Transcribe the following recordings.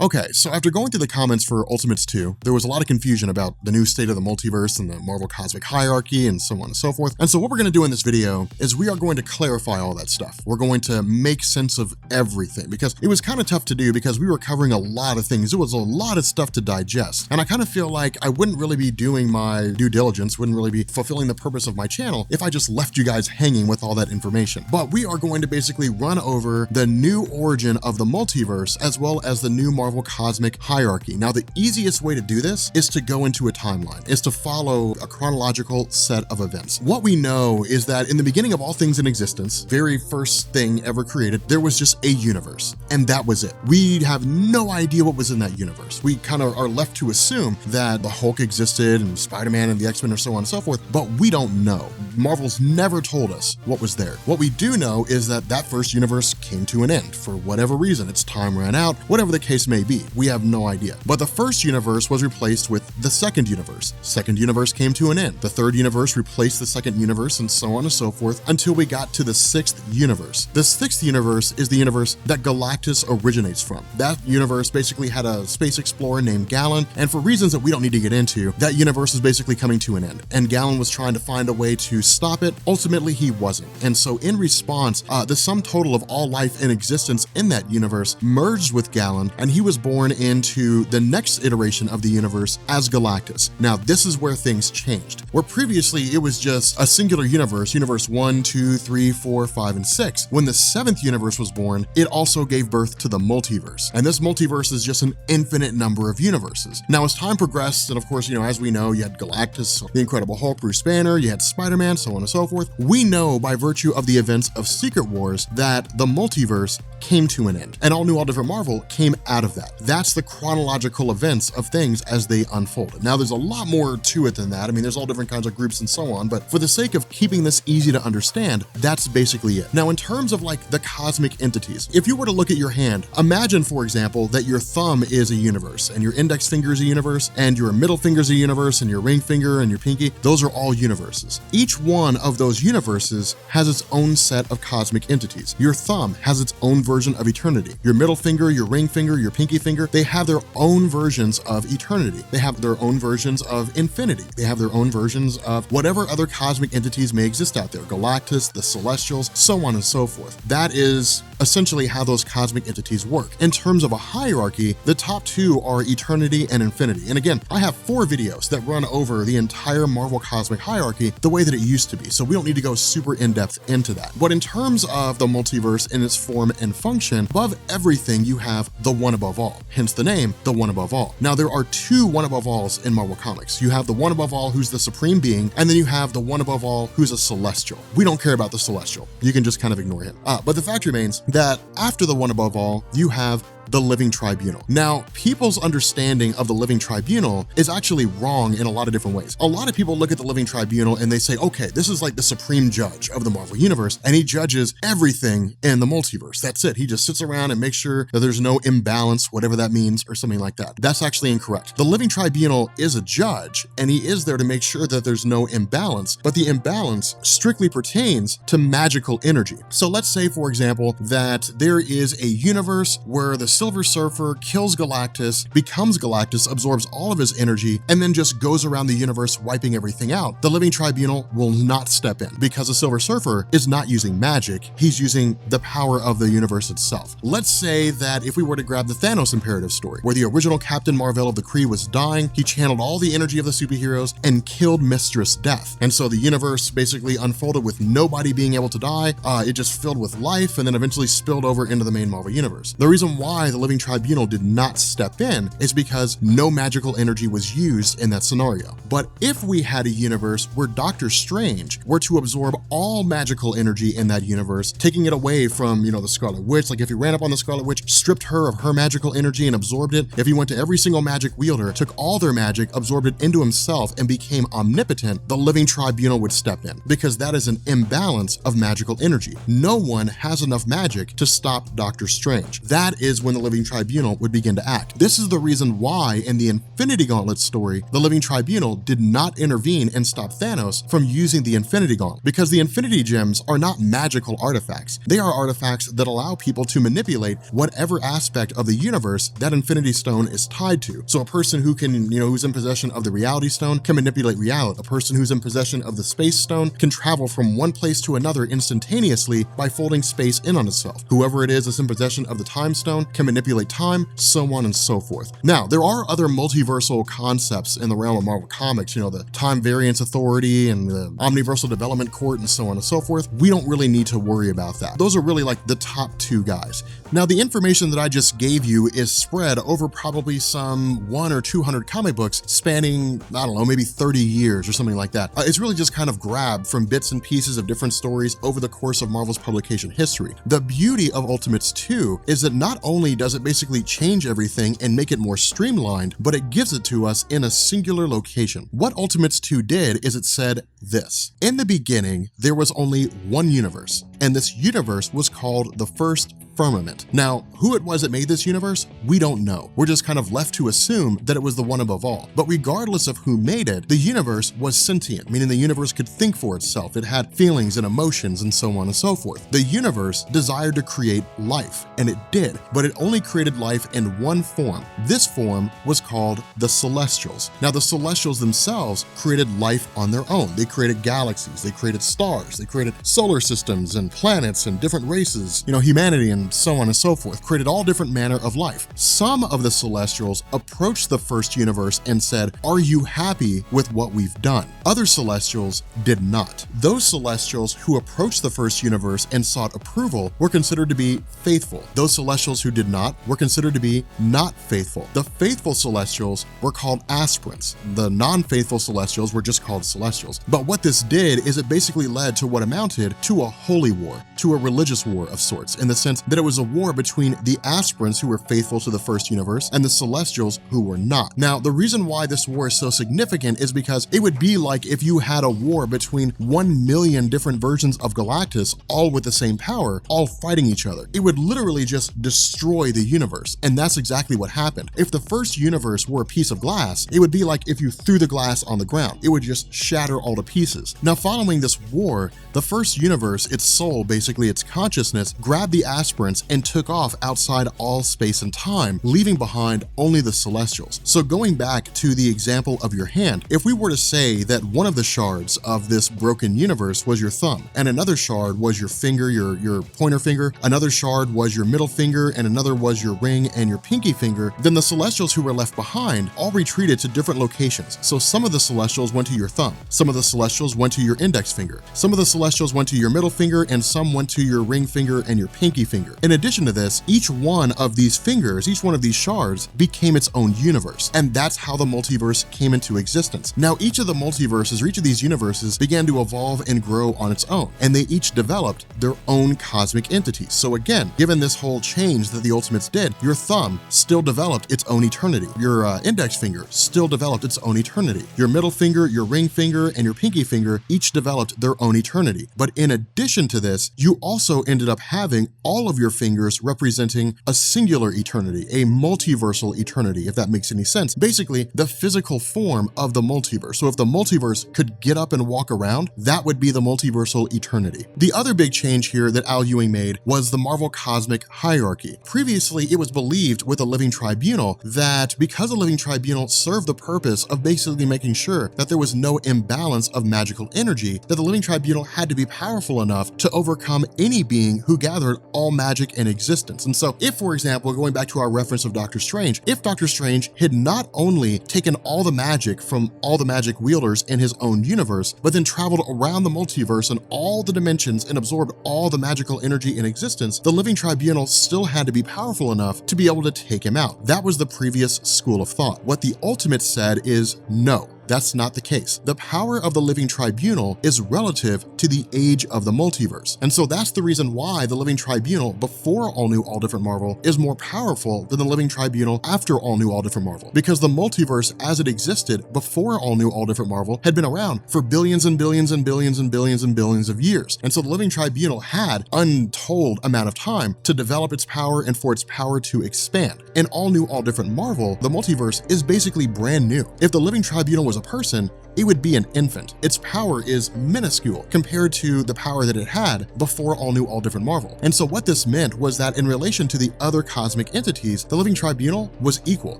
Okay, so after going through the comments for Ultimates 2, there was a lot of confusion about the new state of the multiverse and the Marvel cosmic hierarchy and so on and so forth. And so what we're going to do in this video is we are going to clarify all that stuff. We're going to make sense of everything because it was kind of tough to do because we were covering a lot of things. It was a lot of stuff to digest. And I kind of feel like I wouldn't really be doing my due diligence, wouldn't really be fulfilling the purpose of my channel if I just left you guys hanging with all that information. But we are going to basically run over the new origin of the multiverse as well as the new Marvel cosmic hierarchy. Now, the easiest way to do this is to go into a timeline, is to follow a chronological set of events. What we know is that in the beginning of all things in existence, very first thing ever created, there was just a universe, and that was it. We have no idea what was in that universe. We kind of are left to assume that the Hulk existed and Spider-Man and the X-Men or so on and so forth, but we don't know. Marvel's never told us what was there. What we do know is that that first universe came to an end for whatever reason. Its time ran out, whatever the case may be. We have no idea. But the first universe was replaced with the second universe. Second universe came to an end. The third universe replaced the second universe, and so on and so forth until we got to the sixth universe. The sixth universe is the universe that Galactus originates from. That universe basically had a space explorer named Gallon, and for reasons that we don't need to get into, that universe is basically coming to an end. And Gallon was trying to find a way to stop it. Ultimately, he wasn't. And so in response, the sum total of all life in existence in that universe merged with Gallon, and he was born into the next iteration of the universe as Galactus. Now, this is where things changed. Where previously it was just a singular universe, universe 1, 2, 3, 4, 5, and 6. When the seventh universe was born, it also gave birth to the multiverse. And this multiverse is just an infinite number of universes. Now, as time progressed, and of course, as we know, you had Galactus, the Incredible Hulk, Bruce Banner, you had Spider-Man, so on and so forth. We know by virtue of the events of Secret Wars that the multiverse came to an end, and All New, All Different Marvel came out of that. That's the chronological events of things as they unfolded. Now, there's a lot more to it than that. I mean, there's all different kinds of groups and so on, but for the sake of keeping this easy to understand, that's basically it. Now, in terms of like the cosmic entities, if you were to look at your hand, imagine, for example, that your thumb is a universe, and your index finger is a universe, and your middle finger is a universe, and your ring finger and your pinky, those are all universes. Each one of those universes has its own set of cosmic entities. Your thumb has its own version of eternity. Your middle finger, your ring finger, your pinky finger, they have their own versions of eternity. They have their own versions of infinity. They have their own versions of whatever other cosmic entities may exist out there, Galactus, the Celestials, so on and so forth. That is essentially how those cosmic entities work. In terms of a hierarchy, the top two are eternity and infinity. And again, I have 4 videos that run over the entire Marvel cosmic hierarchy the way that it used to be, so we don't need to go super in-depth into that. But in terms of the multiverse in its form and function, above everything you have the one above all, hence the name, the one above all. Now, there are 2 one above alls in Marvel Comics. You have the one above all who's the supreme being, and then you have the one above all who's a celestial. We don't care about the celestial. You can just kind of ignore him. But the fact remains that after the one above all, you have the Living Tribunal. Now, people's understanding of the Living Tribunal is actually wrong in a lot of different ways. A lot of people look at the Living Tribunal and they say, okay, this is like the supreme judge of the Marvel Universe, and he judges everything in the multiverse. That's it. He just sits around and makes sure that there's no imbalance, whatever that means, or something like that. That's actually incorrect. The Living Tribunal is a judge, and he is there to make sure that there's no imbalance, but the imbalance strictly pertains to magical energy. So let's say, for example, that there is a universe where the Silver Surfer kills Galactus, becomes Galactus, absorbs all of his energy, and then just goes around the universe wiping everything out. The Living Tribunal will not step in because the Silver Surfer is not using magic. He's using the power of the universe itself. Let's say that if we were to grab the Thanos imperative story, where the original Captain Marvel of the Kree was dying, he channeled all the energy of the superheroes and killed Mistress Death. And so the universe basically unfolded with nobody being able to die. It just filled with life and then eventually spilled over into the main Marvel Universe. The reason why the Living Tribunal did not step in is because no magical energy was used in that scenario. But if we had a universe where Doctor Strange were to absorb all magical energy in that universe, taking it away from, the Scarlet Witch, like if he ran up on the Scarlet Witch, stripped her of her magical energy and absorbed it, if he went to every single magic wielder, took all their magic, absorbed it into himself, and became omnipotent, the Living Tribunal would step in, because that is an imbalance of magical energy. No one has enough magic to stop Doctor Strange. That is when when the Living Tribunal would begin to act. This is the reason why in the Infinity Gauntlet story, the Living Tribunal did not intervene and stop Thanos from using the Infinity Gauntlet, because the Infinity Gems are not magical artifacts. They are artifacts that allow people to manipulate whatever aspect of the universe that Infinity Stone is tied to. So a person who can, who's in possession of the Reality Stone can manipulate reality. A person who's in possession of the Space Stone can travel from one place to another instantaneously by folding space in on itself. Whoever it is that's in possession of the Time Stone can manipulate time, so on and so forth. Now, there are other multiversal concepts in the realm of Marvel Comics, the Time Variance Authority and the Omniversal Development Court and so on and so forth. We don't really need to worry about that. Those are really like the top two guys. Now, the information that I just gave you is spread over probably some 100 or 200 comic books spanning, I don't know, maybe 30 years or something like that. It's really just kind of grabbed from bits and pieces of different stories over the course of Marvel's publication history. The beauty of Ultimates 2 is that not only does it basically change everything and make it more streamlined, but it gives it to us in a singular location. What Ultimates 2 did is it said this: in the beginning, there was only one universe, and this universe was called the First Firmament. Now, who it was that made this universe, we don't know. We're just kind of left to assume that it was the one above all. But regardless of who made it, the universe was sentient, meaning the universe could think for itself. It had feelings and emotions and so on and so forth. The universe desired to create life, and it did, but it only created life in one form. This form was called the Celestials. Now, the Celestials themselves created life on their own. They created galaxies, they created stars, they created solar systems and planets and different races, humanity and so on and so forth, created all different manner of life. Some of the Celestials approached the first universe and said, "Are you happy with what we've done?" Other Celestials did not. Those Celestials who approached the first universe and sought approval were considered to be faithful. Those Celestials who did not were considered to be not faithful. The faithful Celestials were called aspirants. The non-faithful Celestials were just called Celestials. But what this did is it basically led to what amounted to a holy war, to a religious war of sorts, in the sense that it was a war between the aspirants who were faithful to the first universe and the Celestials who were not. Now, the reason why this war is so significant is because it would be like if you had a war between 1 million different versions of Galactus, all with the same power, all fighting each other. It would literally just destroy the universe, and that's exactly what happened. If the first universe were a piece of glass, it would be like if you threw the glass on the ground. It would just shatter all to pieces. Now, following this war, the first universe, its soul, basically its consciousness, grabbed the aspirants and took off outside all space and time, leaving behind only the Celestials. So going back to the example of your hand, if we were to say that one of the shards of this broken universe was your thumb, and another shard was your finger, your pointer finger, another shard was your middle finger, and another was your ring and your pinky finger, then the Celestials who were left behind all retreated to different locations. So some of the Celestials went to your thumb, some of the Celestials went to your index finger, some of the Celestials went to your middle finger, and some went to your ring finger and your pinky finger. In addition to this, each one of these fingers, each one of these shards became its own universe, and that's how the multiverse came into existence. Now, each of the multiverses, or each of these universes, began to evolve and grow on its own, and they each developed their own cosmic entities. So again, given this whole change that the Ultimates did, your thumb still developed its own eternity. Your index finger still developed its own eternity. Your middle finger, your ring finger, and your pinky finger each developed their own eternity. But in addition to this, you also ended up having all of your fingers representing a singular eternity, a multiversal eternity, if that makes any sense. Basically, the physical form of the multiverse. So if the multiverse could get up and walk around, that would be the multiversal eternity. The other big change here that Al Ewing made was the Marvel cosmic hierarchy. Previously, it was believed with the Living Tribunal that because the Living Tribunal served the purpose of basically making sure that there was no imbalance of magical energy, that the Living Tribunal had to be powerful enough to overcome any being who gathered all magic in existence. And so if, for example, going back to our reference of Doctor Strange, if Doctor Strange had not only taken all the magic from all the magic wielders in his own universe, but then traveled around the multiverse and all the dimensions and absorbed all the magical energy in existence, the Living Tribunal still had to be powerful enough to be able to take him out. That was the previous school of thought. What the Ultimates said is no. That's not the case. The power of the Living Tribunal is relative to the age of the multiverse. And so that's the reason why the Living Tribunal before All New, All Different Marvel is more powerful than the Living Tribunal after All New, All Different Marvel. Because the multiverse as it existed before All New, All Different Marvel had been around for billions and billions and billions and billions and billions of years. And so the Living Tribunal had untold amount of time to develop its power and for its power to expand. In All New, All Different Marvel, the multiverse is basically brand new. If the Living Tribunal was a person, it would be an infant. Its power is minuscule compared to the power that it had before All New, All Different Marvel. And so what this meant was that in relation to the other cosmic entities, the Living Tribunal was equal.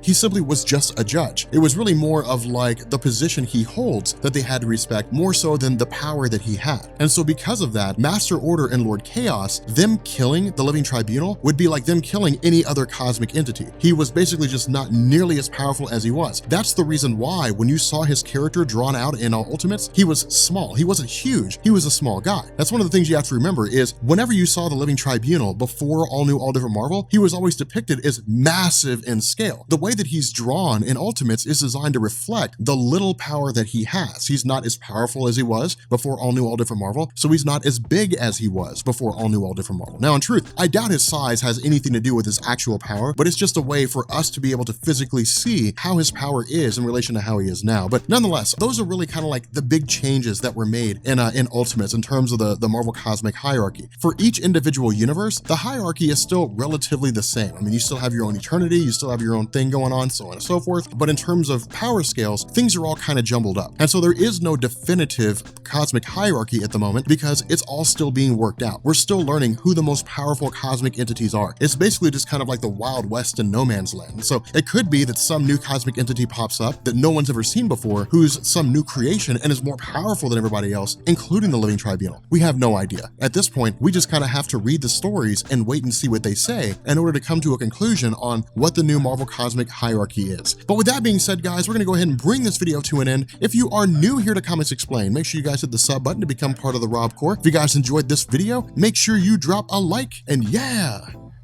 He simply was just a judge. It was really more of like the position he holds that they had to respect more so than the power that he had. And so because of that, Master Order and Lord Chaos, them killing the Living Tribunal would be like them killing any other cosmic entity. He was basically just not nearly as powerful as he was. That's the reason why when you saw his character drawn out in Ultimates, he was small. He wasn't huge. He was a small guy. That's one of the things you have to remember is whenever you saw the Living Tribunal before All New, All Different Marvel, he was always depicted as massive in scale. The way that he's drawn in Ultimates is designed to reflect the little power that he has. He's not as powerful as he was before All New, All Different Marvel, so he's not as big as he was before All New, All Different Marvel. Now, in truth, I doubt his size has anything to do with his actual power, but it's just a way for us to be able to physically see how his power is in relation to how he is now. But nonetheless, those are really kind of like the big changes that were made in Ultimates in terms of the Marvel cosmic hierarchy. For each individual universe, the hierarchy is still relatively the same. I mean, you still have your own eternity, you still have your own thing going on, so on and so forth. But in terms of power scales, things are all kind of jumbled up. And so there is no definitive cosmic hierarchy at the moment because it's all still being worked out. We're still learning who the most powerful cosmic entities are. It's basically just kind of like the Wild West in no man's land. So it could be that some new cosmic entity pops up that no one's ever seen before, who's some new creation and is more powerful than everybody else, including the Living Tribunal. We have no idea. At this point, we just kind of have to read the stories and wait and see what they say in order to come to a conclusion on what the new Marvel cosmic hierarchy is. But with that being said, guys, we're going to go ahead and bring this video to an end. If you are new here to Comics Explained, make sure you guys hit the sub button to become part of the Rob Corps. If you guys enjoyed this video, make sure you drop a like, and yeah,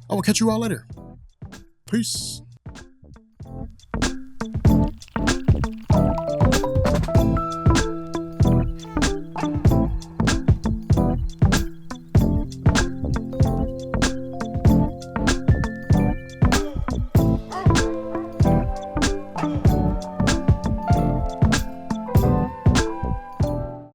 I will catch you all later. Peace.